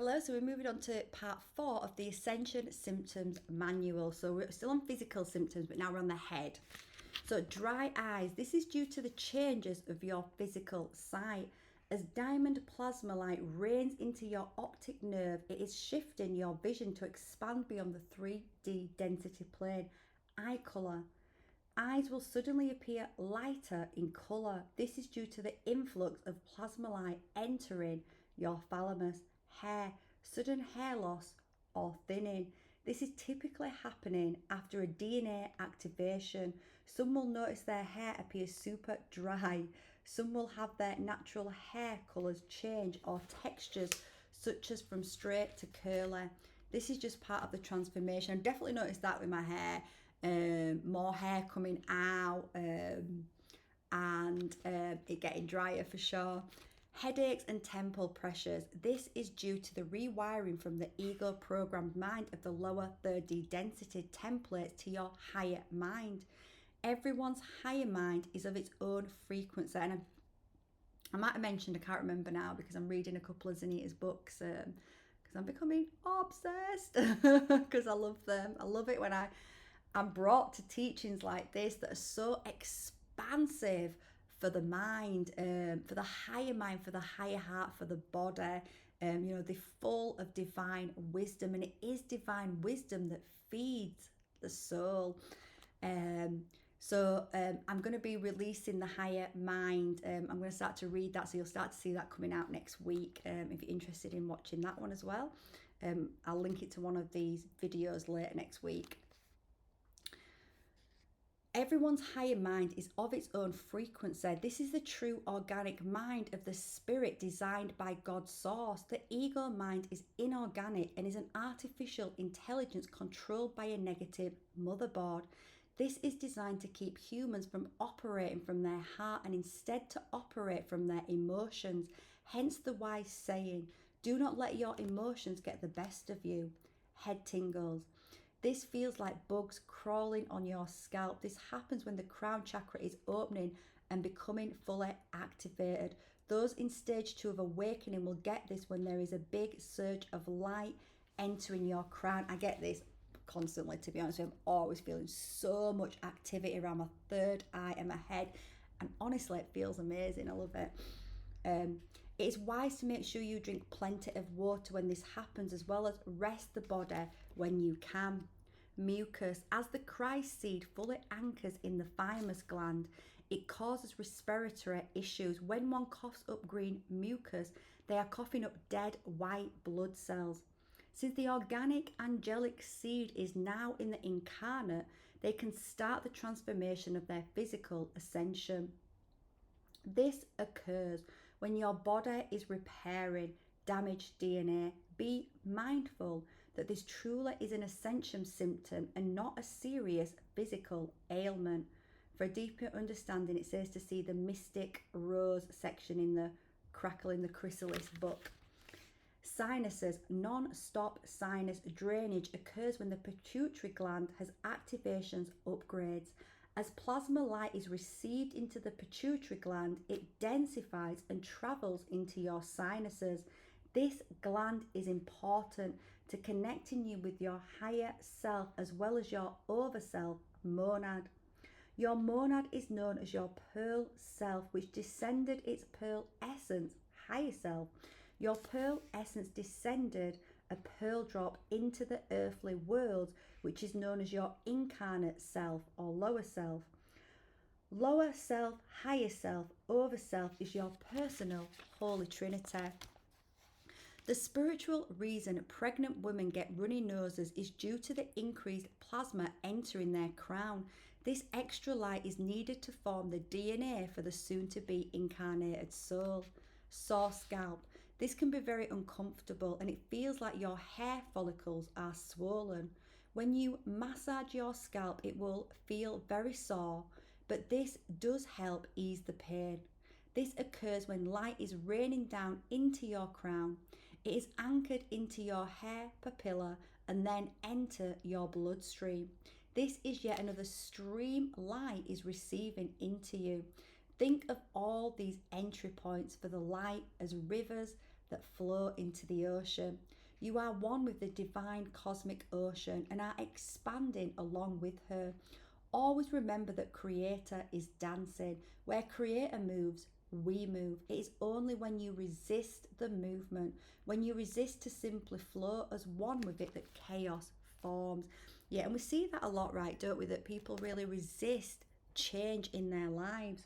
Hello, so we're moving on to part 4 of the Ascension Symptoms Manual. So we're still on physical symptoms, but now we're on the head. So dry eyes, this is due to the changes of your physical sight. As diamond plasma light rains into your optic nerve, it is shifting your vision to expand beyond the 3D density plane. Eye colour. Eyes will suddenly appear lighter in colour. This is due to the influx of plasma light entering your thalamus. Hair, sudden hair loss or thinning. This is typically happening after a DNA activation. Some will notice their hair appears super dry. Some will have their natural hair colours change or textures, such as from straight to curly. This is just part of the transformation. I've definitely noticed that with my hair. More hair coming out, and it getting drier for sure. Headaches and temple pressures. This is due to the rewiring from the ego programmed mind of the lower 3D density templates to your higher mind. Everyone's higher mind is of its own frequency. And I might have mentioned, I can't remember now because I'm reading a couple of Zanita's books because I'm becoming obsessed because I love them. I love it when I'm brought to teachings like this that are so expansive for the mind, for the higher mind, for the higher heart, for the body. They're full of divine wisdom, and it is divine wisdom that feeds the soul. I'm going to be releasing the higher mind. I'm going to start to read that, so you'll start to see that coming out next week. If you're interested in watching that one as well, I'll link it to one of these videos later next week. Everyone's higher mind is of its own frequency. This is the true organic mind of the spirit designed by God's source. The ego mind is inorganic and is an artificial intelligence controlled by a negative motherboard. This is designed to keep humans from operating from their heart and instead to operate from their emotions. Hence the wise saying, do not let your emotions get the best of you. Head tingles. This feels like bugs crawling on your scalp. This happens when the crown chakra is opening and becoming fully activated. Those in stage 2 of awakening will get this when there is a big surge of light entering your crown. I get this constantly, to be honest with you. I'm always feeling so much activity around my third eye and my head. And honestly, it feels amazing. I love it. It is wise to make sure you drink plenty of water when this happens, as well as rest the body when you can. Mucus. As the Christ seed fully anchors in the thymus gland, it causes respiratory issues. When one coughs up green mucus, they are coughing up dead white blood cells. Since the organic angelic seed is now in the incarnate, they can start the transformation of their physical ascension. This occurs when your body is repairing damaged DNA. Be mindful that this truly is an ascension symptom and not a serious physical ailment. For a deeper understanding, it says to see the Mystic Rose section in the Crackle in the Chrysalis book. Sinuses. Non-stop sinus drainage occurs when the pituitary gland has activations upgrades. As plasma light is received into the pituitary gland, it densifies and travels into your sinuses. This gland is important to connecting you with your higher self as well as your overself monad. Your monad is known as your pearl self, which descended its pearl essence, higher self. Your pearl essence descended a pearl drop into the earthly world, which is known as your incarnate self or lower self. Lower self, higher self, over self is your personal Holy Trinity. The spiritual reason pregnant women get runny noses is due to the increased plasma entering their crown. This extra light is needed to form the DNA for the soon-to-be incarnated soul. Sore scalp. This can be very uncomfortable and it feels like your hair follicles are swollen. When you massage your scalp, it will feel very sore, but this does help ease the pain. This occurs when light is raining down into your crown. It is anchored into your hair papilla and then enter your bloodstream. This is yet another stream light is receiving into you. Think of all these entry points for the light as rivers that flow into the ocean. You are one with the divine cosmic ocean and are expanding along with her. Always remember that Creator is dancing. Where Creator moves, we move. It is only when you resist the movement, when you resist to simply flow as one with it, that chaos forms. Yeah, and we see that a lot, right, don't we? That people really resist change in their lives,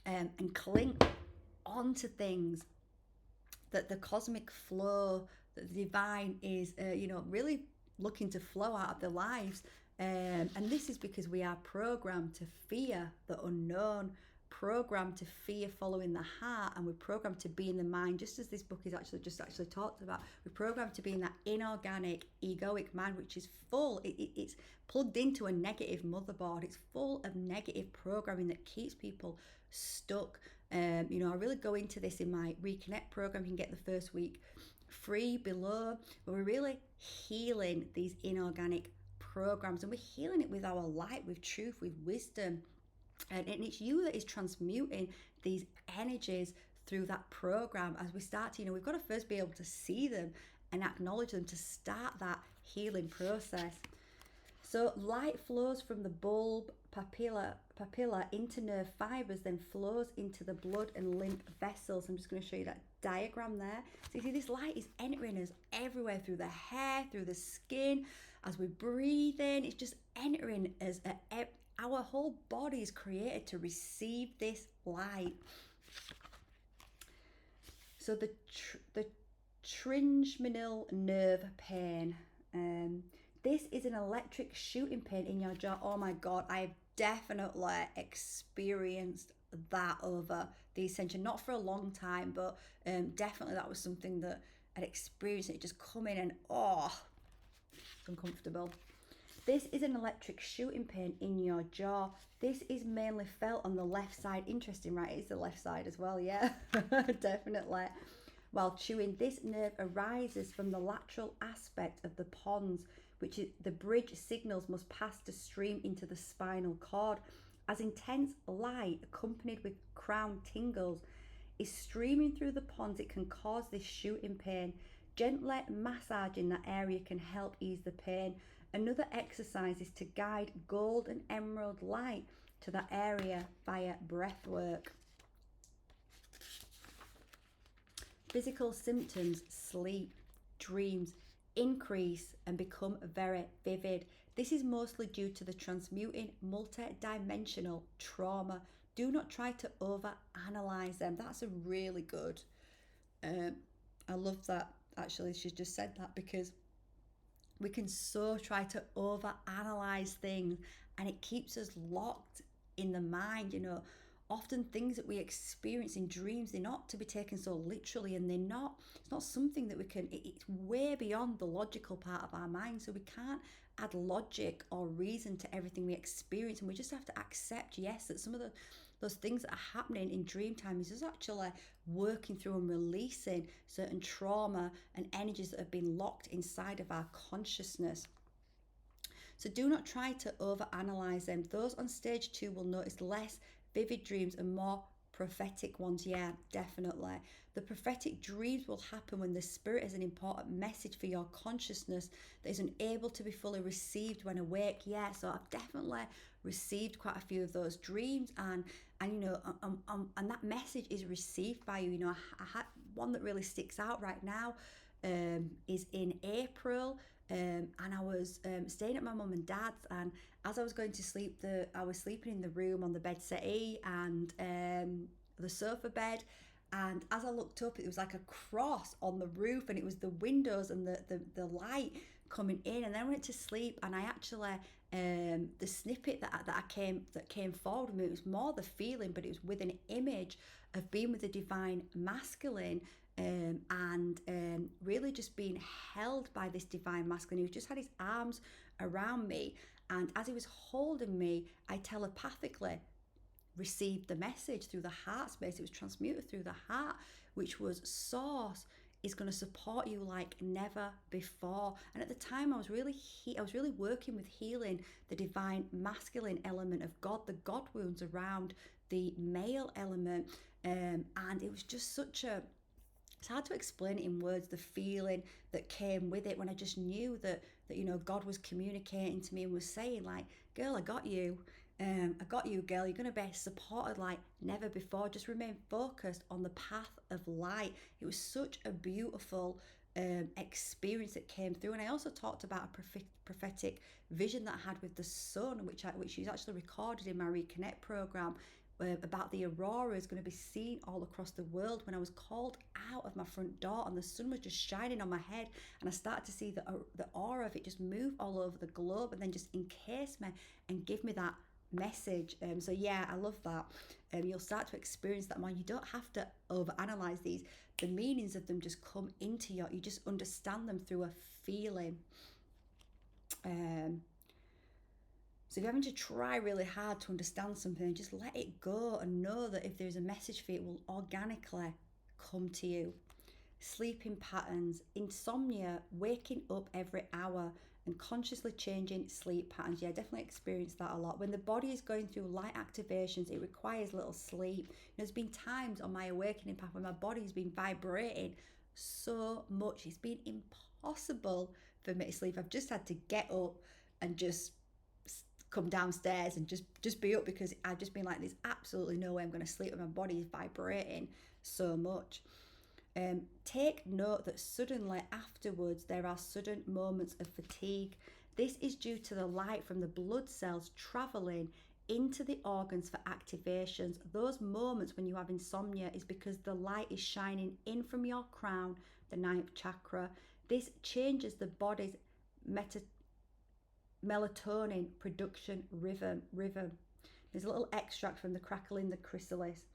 and cling onto things that the cosmic flow, that the divine is, really looking to flow out of their lives. And this is because we are programmed to fear the unknown, programmed to fear following the heart, and we're programmed to be in the mind, just as this book is actually talked about. We're programmed to be in that inorganic, egoic mind, which is full. It's plugged into a negative motherboard. It's full of negative programming that keeps people stuck. I really go into this in my Reconnect program. You can get the first week free below, but we're really healing these inorganic programs, and we're healing it with our light, with truth, with wisdom. And it's you that is transmuting these energies through that program. As we start to, we've got to first be able to see them and acknowledge them to start that healing process. So light flows from the bulb papilla into nerve fibers, then flows into the blood and lymph vessels. I'm just going to show you that diagram there. So you see this light is entering us everywhere, through the hair, through the skin. As we breathe in, it's just entering us. Our whole body is created to receive this light. So the trigeminal nerve pain. This is an electric shooting pain in your jaw. Oh my God, I've definitely experienced that over the Ascension. Not for a long time, but definitely that was something that I'd experienced. It just come in and it's uncomfortable. This is an electric shooting pain in your jaw. This is mainly felt on the left side. Interesting, right? It's the left side as well, yeah, definitely. While chewing, this nerve arises from the lateral aspect of the pons, which is the bridge signals must pass to stream into the spinal cord. As intense light, accompanied with crown tingles, is streaming through the pons, it can cause this shooting pain. Gently massaging that area can help ease the pain. Another exercise is to guide gold and emerald light to that area via breath work. Physical symptoms: sleep, dreams increase and become very vivid. This is mostly due to the transmuting multi-dimensional trauma. Do not try to over-analyze them. That's a really good, I love that actually she's just said that, because we can so try to over-analyze things and it keeps us locked in the mind. Often things that we experience in dreams, they're not to be taken so literally, and it's not something that we can, it's way beyond the logical part of our mind, so we can't add logic or reason to everything we experience, and we just have to accept, yes, that some of those things that are happening in dream time is just actually working through and releasing certain trauma and energies that have been locked inside of our consciousness. So do not try to overanalyze them. Those on stage 2 will notice less vivid dreams and more prophetic ones. Yeah, definitely. The prophetic dreams will happen when the spirit has an important message for your consciousness that is unable to be fully received when awake. Yeah, so I've definitely received quite a few of those dreams, and that message is received by you. I had one that really sticks out right now. Is in April, and I was staying at my mum and dad's, and as I was going to sleep, I was sleeping in the room on the bed settee and the sofa bed, and as I looked up, it was like a cross on the roof, and it was the windows and the light coming in, and then I went to sleep, and I actually the snippet that came forward with me, it was more the feeling, but it was with an image of being with the divine masculine. And really just being held by this divine masculine. He just had his arms around me, and as he was holding me, I telepathically received the message through the heart space. It was transmuted through the heart, which was source is going to support you like never before. And at the time, I was really working with healing the divine masculine element of God, the God wounds around the male element. And it was just such a, it's hard to explain it in words, the feeling that came with it when I just knew that you know, God was communicating to me and was saying like, girl, I got you. I got you, girl. You're going to be supported like never before. Just remain focused on the path of light. It was such a beautiful experience that came through. And I also talked about a prophetic vision that I had with the sun, which is actually recorded in my Reconnect program, about the aurora is going to be seen all across the world. When I was called out of my front door and the sun was just shining on my head, and I started to see the aura of it just move all over the globe and then just encase me and give me that message. So yeah, I love that. You'll start to experience that more. You don't have to overanalyze these. The meanings of them just come into you just understand them through a feeling. So if you're having to try really hard to understand something, just let it go and know that if there's a message for you, it will organically come to you. Sleeping patterns, insomnia, waking up every hour, and consciously changing sleep patterns. Yeah, I definitely experienced that a lot. When the body is going through light activations, it requires little sleep. There's been times on my awakening path when my body's been vibrating so much. It's been impossible for me to sleep. I've just had to get up and just come downstairs and just be up, because I've just been like, there's absolutely no way I'm going to sleep when my body is vibrating so much. Take note that suddenly afterwards there are sudden moments of fatigue. This is due to the light from the blood cells traveling into the organs for activations. Those moments when you have insomnia is because the light is shining in from your crown, the ninth chakra. This changes the body's melatonin production rhythm. There's a little extract from the Crackle in the Chrysalis.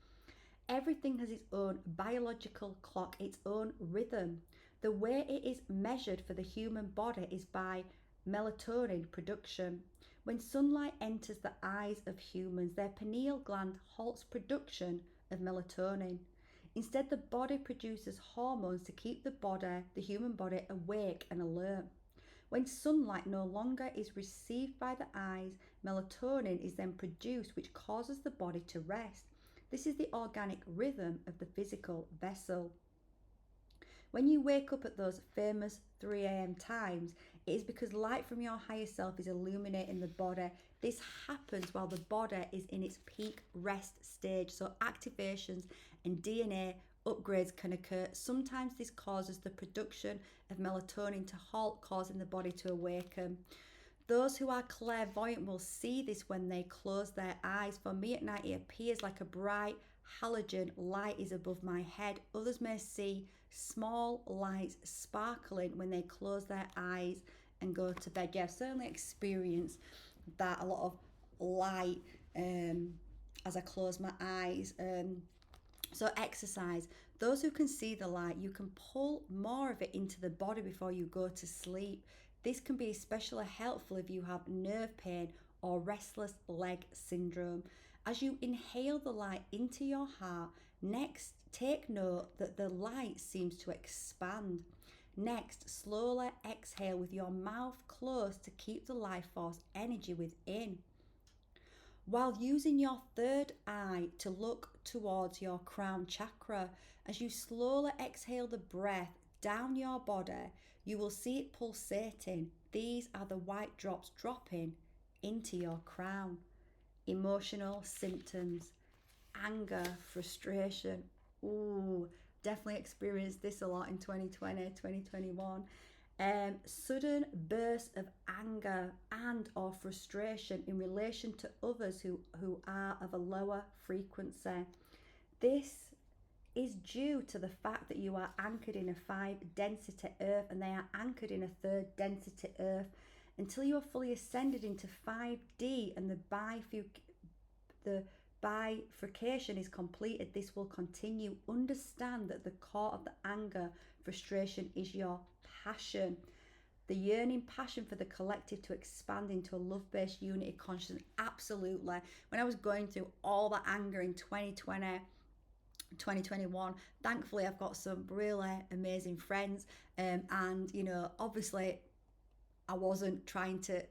Everything has its own biological clock, its own rhythm. The way it is measured for the human body is by melatonin production. When sunlight enters the eyes of humans, their pineal gland halts production of melatonin. Instead, the body produces hormones to keep the human body, awake and alert. When sunlight no longer is received by the eyes, melatonin is then produced, which causes the body to rest. This is the organic rhythm of the physical vessel. When you wake up at those famous 3 a.m. times, it is because light from your higher self is illuminating the body. This happens while the body is in its peak rest stage, so activations and DNA upgrades can occur. Sometimes this causes the production of melatonin to halt, causing the body to awaken. Those who are clairvoyant will see this when they close their eyes. For me at night, it appears like a bright halogen light is above my head. Others may see small lights sparkling when they close their eyes and go to bed. Yeah, I've certainly experienced that, a lot of light as I close my eyes. So exercise. Those who can see the light, you can pull more of it into the body before you go to sleep. This can be especially helpful if you have nerve pain or restless leg syndrome. As you inhale the light into your heart, next take note that the light seems to expand. Next, slowly exhale with your mouth closed to keep the life force energy within. While using your third eye to look towards your crown chakra, as you slowly exhale the breath down your body, you will see it pulsating. These are the white drops dropping into your crown. Emotional symptoms, anger, frustration. Ooh, definitely experienced this a lot in 2020, 2021. Sudden bursts of anger and or frustration in relation to others who are of a lower frequency. This is due to the fact that you are anchored in a 5 density earth and they are anchored in a 3rd density earth. Until you are fully ascended into 5D and the bifurcation is completed, this will continue. Understand that the core of the anger, frustration is your passion. The yearning passion for the collective to expand into a love-based unity consciousness. Absolutely. When I was going through all that anger in 2020, 2021, thankfully I've got some really amazing friends, and you know, obviously I wasn't trying to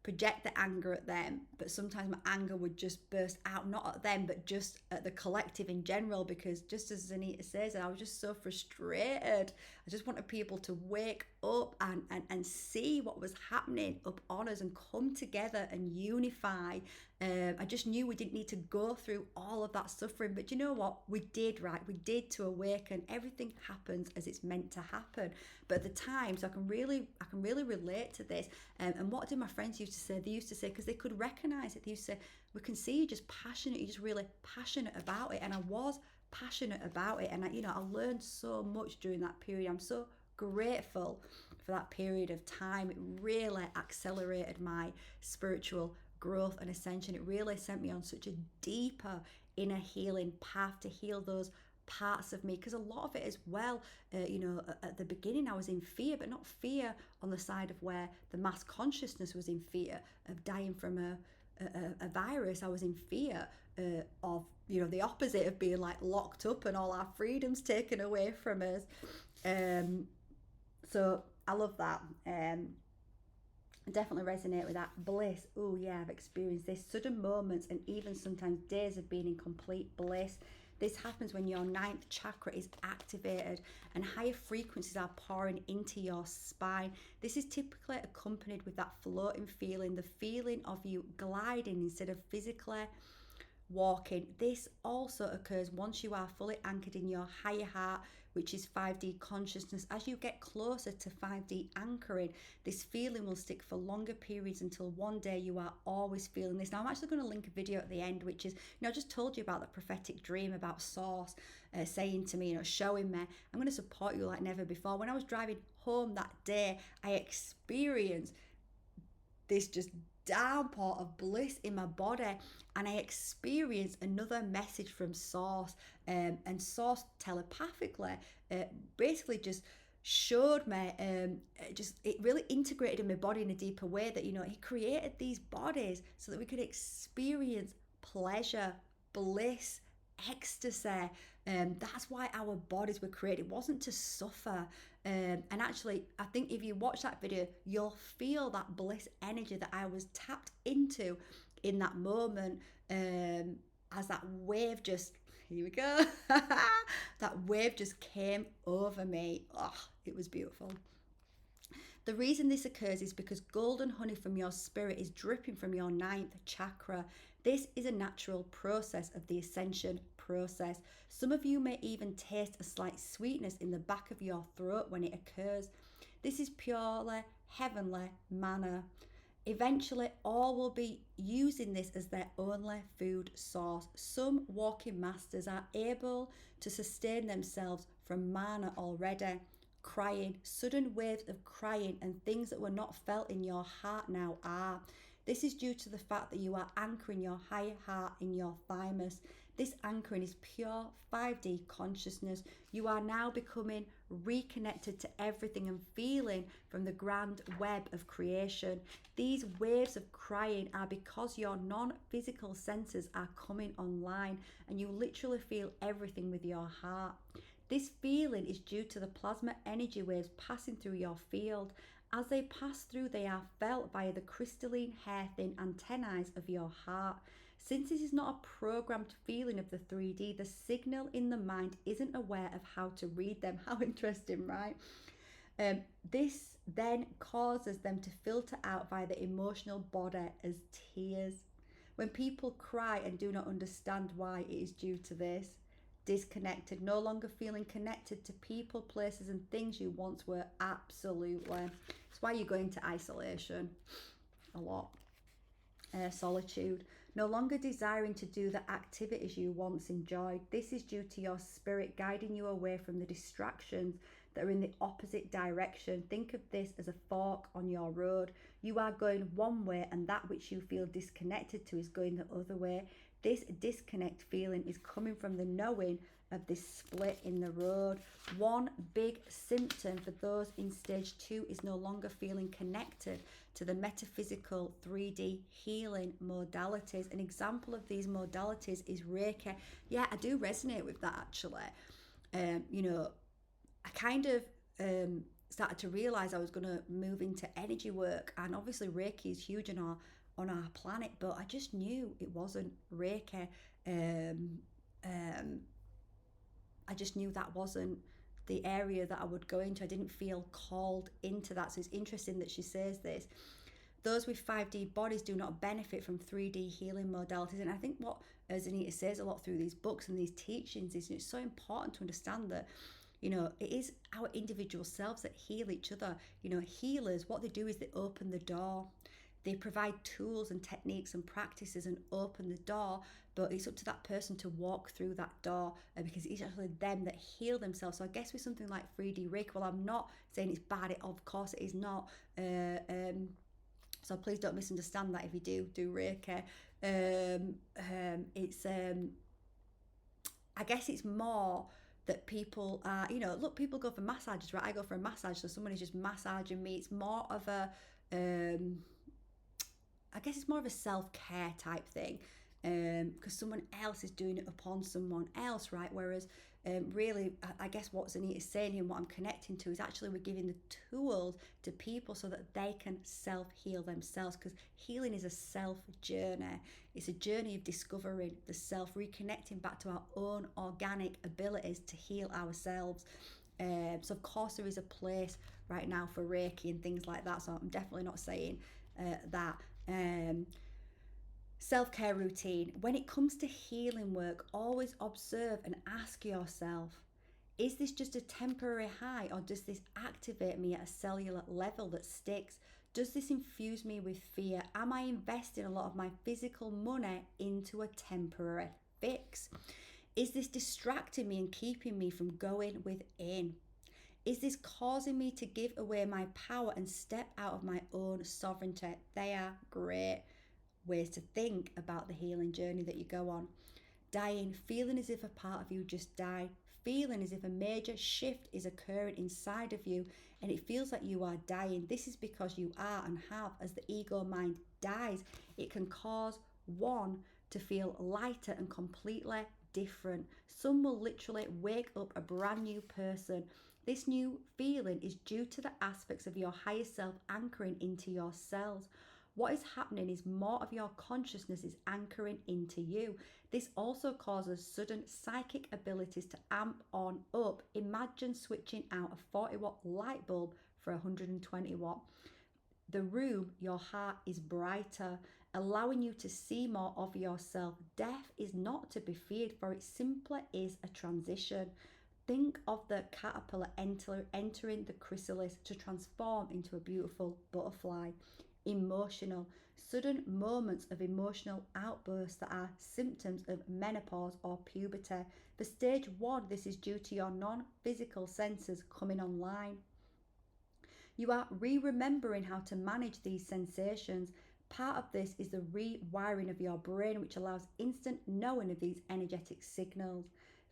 project the anger at them, but sometimes my anger would just burst out, not at them, but just at the collective in general, because just as Anita says, I was just so frustrated. I just wanted people to wake up and see what was happening up on us and come together and unify. I just knew we didn't need to go through all of that suffering, but you know what? We did, right? We did to awaken. Everything happens as it's meant to happen. But at the time, so I can really relate to this. And what did my friends used to say? They used to say, because they could recognize it, they used to say, we can see you're just passionate, you're just really passionate about it. And I was passionate about it. And I learned so much during that period. I'm so grateful for that period of time. It really accelerated my spiritual growth and ascension. It really sent me on such a deeper inner healing path to heal those parts of me, because a lot of it as well, at the beginning I was in fear, but not fear on the side of where the mass consciousness was in fear of dying from a virus. I was in fear of the opposite, of being like locked up and all our freedoms taken away from us. So I love that. Definitely resonate with that. Bliss. Oh yeah, I've experienced this. Sudden moments and even sometimes days of being in complete bliss. This happens when your ninth chakra is activated and higher frequencies are pouring into your spine. This is typically accompanied with that floating feeling, the feeling of you gliding instead of physically walking. This also occurs once you are fully anchored in your higher heart, which is 5D consciousness. As you get closer to 5D anchoring, this feeling will stick for longer periods until one day you are always feeling this. Now, I'm actually going to link a video at the end, which is, I just told you about the prophetic dream about Source saying to me, showing me, I'm going to support you like never before. When I was driving home that day, I experienced this just downpour of bliss in my body, and I experienced another message from Source, and Source telepathically basically just showed me, it really integrated in my body in a deeper way that he created these bodies so that we could experience pleasure, bliss, ecstasy. That's why our bodies were created. It wasn't to suffer. And actually, I think if you watch that video, you'll feel that bliss energy that I was tapped into in that moment, as that wave just, here we go, that wave just came over me. Oh, it was beautiful. The reason this occurs is because golden honey from your spirit is dripping from your ninth chakra. This is a natural process of the ascension process. Some of you may even taste a slight sweetness in the back of your throat when it occurs. This is purely heavenly manna. Eventually, all will be using this as their only food source. Some walking masters are able to sustain themselves from manna already. Crying, sudden waves of crying, and things that were not felt in your heart now are. This is due to the fact that you are anchoring your higher heart in your thymus. This anchoring is pure 5D consciousness. You are now becoming reconnected to everything and feeling from the grand web of creation. These waves of crying are because your non-physical senses are coming online, and you literally feel everything with your heart. This feeling is due to the plasma energy waves passing through your field. As they pass through, they are felt via the crystalline hair-thin antennae of your heart. Since this is not a programmed feeling of the 3D, the signal in the mind isn't aware of how to read them. How interesting, right? This then causes them to filter out via the emotional body as tears. When people cry and do not understand why, it is due to this. Disconnected, no longer feeling connected to people, places and things you once were. Absolutely. It's why you go into isolation a lot. Solitude, no longer desiring to do the activities you once enjoyed. This is due to your spirit guiding you away from the distractions that are in the opposite direction. Think of this as a fork on your road. You are going one way and that which you feel disconnected to is going the other way. This disconnect feeling is coming from the knowing of this split in the road. One big symptom for those in stage 2 is no longer feeling connected to the metaphysical 3D healing modalities. An example of these modalities is Reiki. Yeah, I do resonate with that actually. I kind of started to realize I was going to move into energy work, and obviously Reiki is huge on our planet, but I just knew it wasn't Reiki. Um, um, I just knew that wasn't the area that I would go into. I didn't feel called into that. So it's interesting that she says this. Those with 5D bodies do not benefit from 3D healing modalities. And I think what Anita says a lot through these books and these teachings is it's so important to understand that, you know, it is our individual selves that heal each other. You know, healers, what they do is they open the door. They provide tools and techniques and practices and open the door, but it's up to that person to walk through that door, because it's actually them that heal themselves. So I guess with something like 3D Reiki, well, I'm not saying it's bad. Of course, it is not. So please don't misunderstand that if you do Reiki. It's I guess it's more that people are, you know, look, people go for massages, right? I go for a massage, so someone is just massaging me. It's more of a I guess it's more of a self-care type thing, because someone else is doing it upon someone else, right? Whereas really, I guess what Anita's saying here and what I'm connecting to is actually we're giving the tools to people so that they can self-heal themselves, because healing is a self journey. It's a journey of discovering the self, reconnecting back to our own organic abilities to heal ourselves. So of course there is a place right now for Reiki and things like that, so I'm definitely not saying that. Self-care routine. When it comes to healing work, always observe and ask yourself, is this just a temporary high, or does this activate me at a cellular level that sticks? Does this infuse me with fear? Am I investing a lot of my physical money into a temporary fix? Is this distracting me and keeping me from going within? Is this causing me to give away my power and step out of my own sovereignty? They are great ways to think about the healing journey that you go on. Dying, feeling as if a part of you just died, feeling as if a major shift is occurring inside of you and it feels like you are dying. This is because you are and have, as the ego mind dies, it can cause one to feel lighter and completely different. Some will literally wake up a brand new person. This new feeling is due to the aspects of your higher self anchoring into your cells. What is happening is more of your consciousness is anchoring into you. This also causes sudden psychic abilities to amp on up. Imagine switching out a 40-watt light bulb for 120 watt. The room, your heart is brighter, allowing you to see more of yourself. Death is not to be feared, for it simply is a transition. Think of the caterpillar entering the chrysalis to transform into a beautiful butterfly. Emotional, sudden moments of emotional outbursts that are symptoms of menopause or puberty. For stage 1, this is due to your non-physical senses coming online. You are remembering how to manage these sensations. Part of this is the rewiring of your brain, which allows instant knowing of these energetic signals.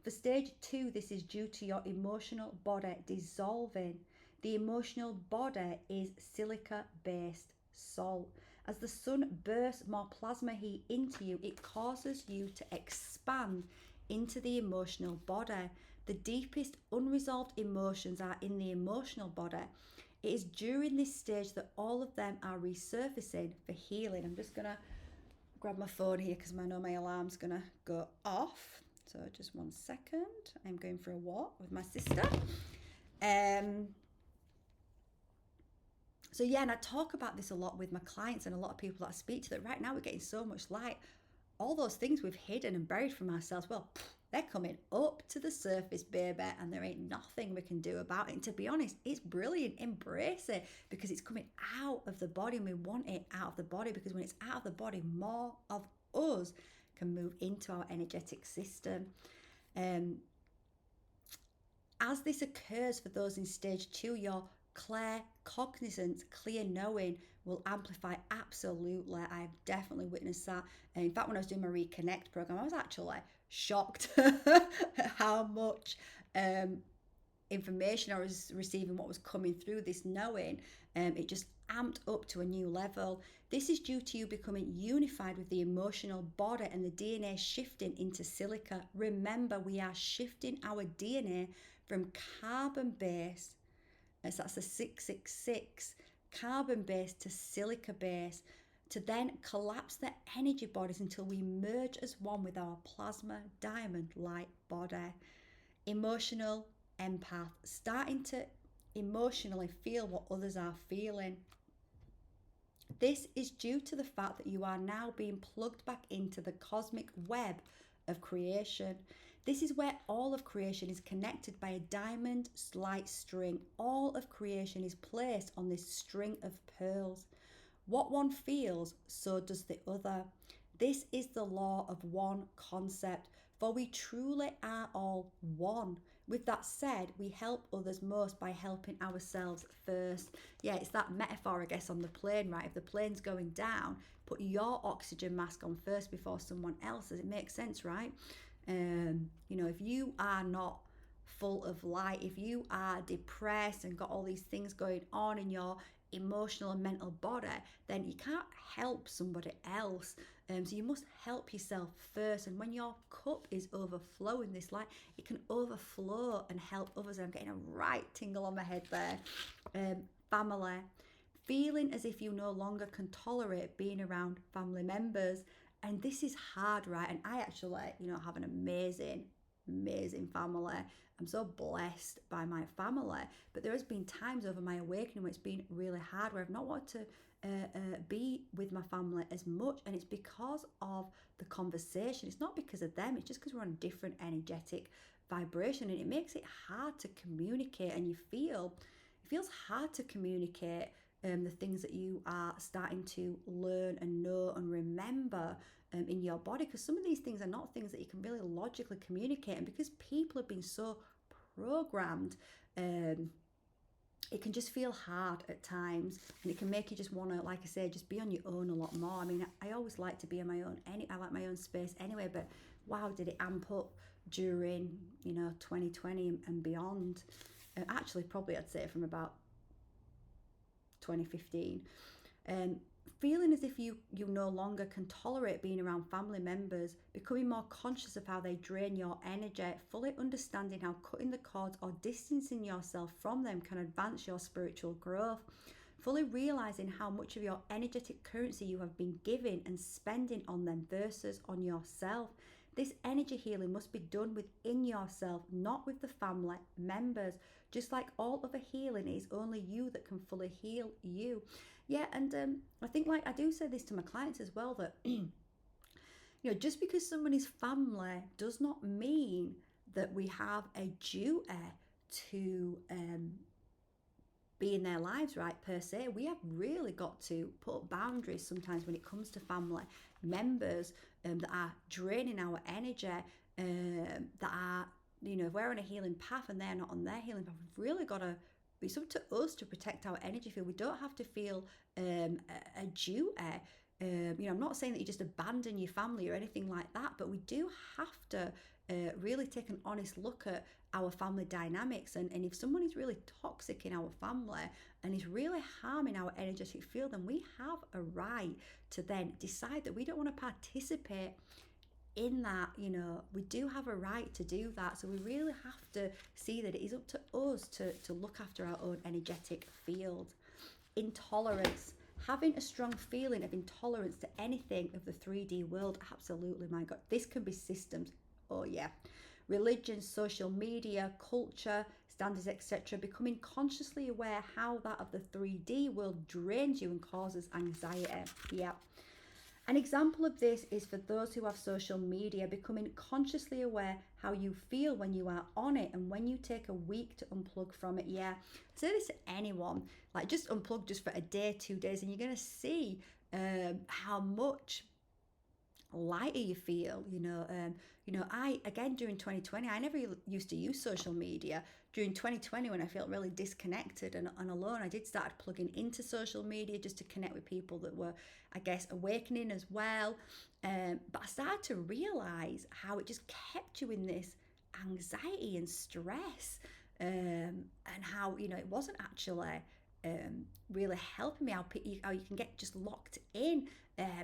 For stage 2, this is due to your emotional body dissolving. The emotional body is silica-based salt. As the sun bursts more plasma heat into you, it causes you to expand into the emotional body. The deepest unresolved emotions are in the emotional body. It is during this stage that all of them are resurfacing for healing. I'm just going to grab my phone here because I know my alarm's going to go off. So just 1 second. I'm going for a walk with my sister. So yeah, and I talk about this a lot with my clients and a lot of people that I speak to, that right now we're getting so much light. All those things we've hidden and buried from ourselves, well, they're coming up to the surface, baby, and there ain't nothing we can do about it. And to be honest, it's brilliant. Embrace it, because it's coming out of the body and we want it out of the body, because when it's out of the body, more of us can move into our energetic system. As this occurs for those in stage 2, your clear cognizance, clear knowing will amplify. Absolutely, I've definitely witnessed that. And in fact, when I was doing my Reconnect program, I was actually shocked at how much information I was receiving, what was coming through this knowing. It just amped up to a new level. This is due to you becoming unified with the emotional body and the DNA shifting into silica. Remember, we are shifting our DNA from carbon-based So that's a 666 carbon base to silica base, to then collapse the energy bodies until we merge as one with our plasma diamond light body. Emotional empath, starting to emotionally feel what others are feeling. This is due to the fact that you are now being plugged back into the cosmic web of creation. This is where all of creation is connected by a diamond light string. All of creation is placed on this string of pearls. What one feels, so does the other. This is the law of one concept, for we truly are all one. With that said, we help others most by helping ourselves first. Yeah, it's that metaphor, I guess, on the plane, right? If the plane's going down, put your oxygen mask on first before someone else's. It makes sense, right? If you are not full of light, if you are depressed and got all these things going on in your emotional and mental body, then you can't help somebody else. So you must help yourself first. And when your cup is overflowing this light, it can overflow and help others. I'm getting a right tingle on my head there. Family. Feeling as if you no longer can tolerate being around family members. And this is hard, right? And I actually, have an amazing family. I'm so blessed by my family, but there has been times over my awakening where it's been really hard, where I've not wanted to be with my family as much, and it's because of the conversation. It's not because of them, it's just because we're on a different energetic vibration, and it makes it hard to communicate, and it feels hard to communicate the things that you are starting to learn and know and remember in your body, because some of these things are not things that you can really logically communicate, and because people have been so programmed, it can just feel hard at times, and it can make you just want to, like I say, just be on your own a lot more. I mean, I always like to be on my own. I like my own space anyway, but wow, did it amp up during 2020 and beyond. Actually, probably I'd say from about 2015. Feeling as if you no longer can tolerate being around family members, becoming more conscious of how they drain your energy, fully understanding how cutting the cords or distancing yourself from them can advance your spiritual growth, fully realizing how much of your energetic currency you have been giving and spending on them versus on yourself. This energy healing must be done within yourself, not with the family members. Just like all other healing, it is only you that can fully heal you. Yeah, and I think, like, I do say this to my clients as well, that just because someone is family does not mean that we have a duty to be in their lives, right, per se. We have really got to put boundaries sometimes when it comes to family members that are draining our energy, that are, if we're on a healing path and they're not on their healing path, we've really got to, it's up to us to protect our energy field. We don't have to feel a duty. I'm not saying that you just abandon your family or anything like that, but we do have to really take an honest look at our family dynamics. And if someone is really toxic in our family and is really harming our energetic field, then we have a right to then decide that we don't want to participate in that. We do have a right to do that. So we really have to see that it is up to us to look after our own energetic field. Intolerance. Having a strong feeling of intolerance to anything of the 3D world, absolutely, my God. This can be systems, oh yeah. Religion, social media, culture, standards, etc. Becoming consciously aware how that of the 3D world drains you and causes anxiety. Yeah. An example of this is for those who have social media, becoming consciously aware how you feel when you are on it and when you take a week to unplug from it. Yeah, say this to anyone, like just unplug just for a day, 2 days, and you're going to see how much lighter you feel. I, again, during 2020, I never used to use social media. During 2020, when I felt really disconnected and alone, I did start plugging into social media just to connect with people that were, I guess, awakening as well. But I started to realize how it just kept you in this anxiety and stress, and how, it wasn't actually really helping me, how you can get just locked in.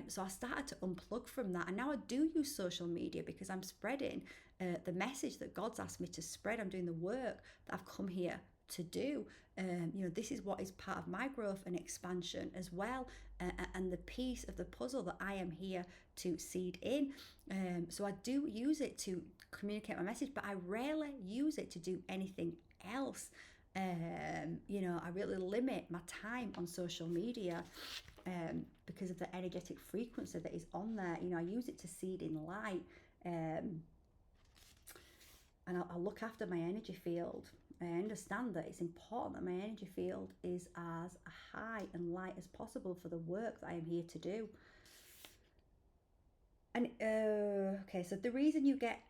So I started to unplug from that, and now I do use social media because I'm spreading the message that God's asked me to spread. I'm doing the work that I've come here to do. This is what is part of my growth and expansion as well, and the piece of the puzzle that I am here to seed in. So I do use it to communicate my message, but I rarely use it to do anything else. I really limit my time on social media because of the energetic frequency that is on there. I use it to seed in light, and I look after my energy field. I understand that it's important that my energy field is as high and light as possible for the work that I am here to do. And okay, so the reason you get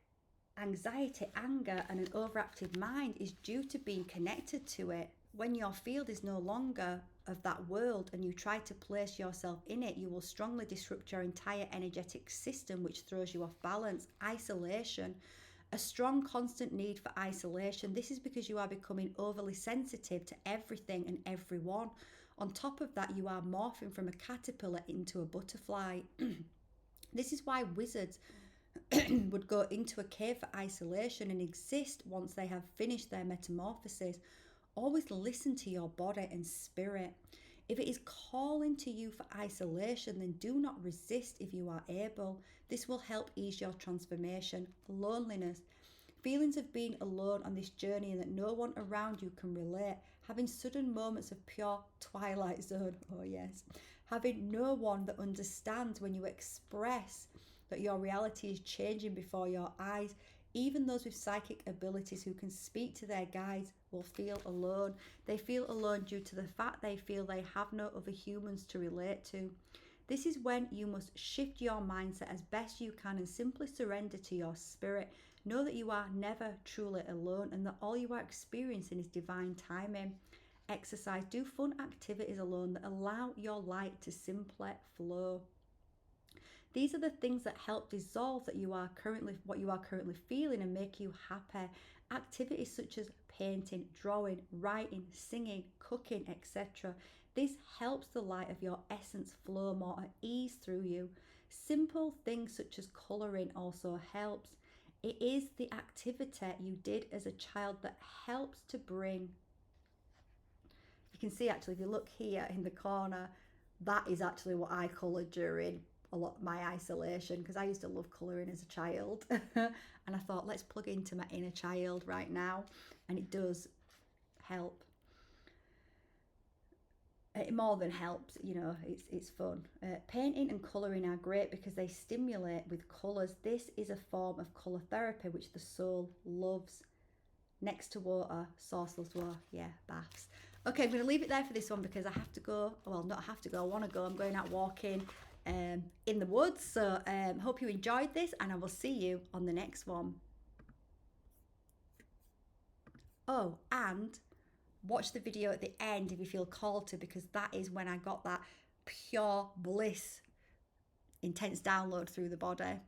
anxiety, anger, and an overactive mind is due to being connected to it. When your field is no longer of that world and you try to place yourself in it, you will strongly disrupt your entire energetic system, which throws you off balance. Isolation, a strong constant need for isolation. This is because you are becoming overly sensitive to everything and everyone. On top of that, you are morphing from a caterpillar into a butterfly. This is why wizards would go into a cave for isolation and exist once they have finished their metamorphosis. Always listen to your body and spirit. If it is calling to you for isolation, then do not resist if you are able. This will help ease your transformation. Loneliness, feelings of being alone on this journey and that no one around you can relate. Having sudden moments of pure twilight zone. Oh yes. Having no one that understands when you express that your reality is changing before your eyes. Even those with psychic abilities who can speak to their guides will feel alone. They feel alone due to the fact they feel they have no other humans to relate to. This is when you must shift your mindset as best you can and simply surrender to your spirit. Know that you are never truly alone and that all you are experiencing is divine timing. Exercise. Do fun activities alone that allow your light to simply flow. These are the things that help dissolve what you are currently feeling and make you happy. Activities such as painting, drawing, writing, singing, cooking, etc. This helps the light of your essence flow more at ease through you. Simple things such as colouring also helps. It is the activity you did as a child that helps to bring. You can see actually if you look here in the corner, that is actually what I coloured during a lot my isolation, because I used to love colouring as a child. And I thought, let's plug into my inner child right now, and it does help. It more than helps, it's fun. Painting and colouring are great because they stimulate with colours. This is a form of colour therapy which the soul loves. Next to water, sourceless water, baths. Okay, I'm going to leave it there for this one because I have to go. Well, not have to go, I want to go. I'm going out walking in the woods. So hope you enjoyed this, and I will see you on the next one. Oh, and watch the video at the end if you feel called to, because that is when I got that pure bliss, intense download through the body.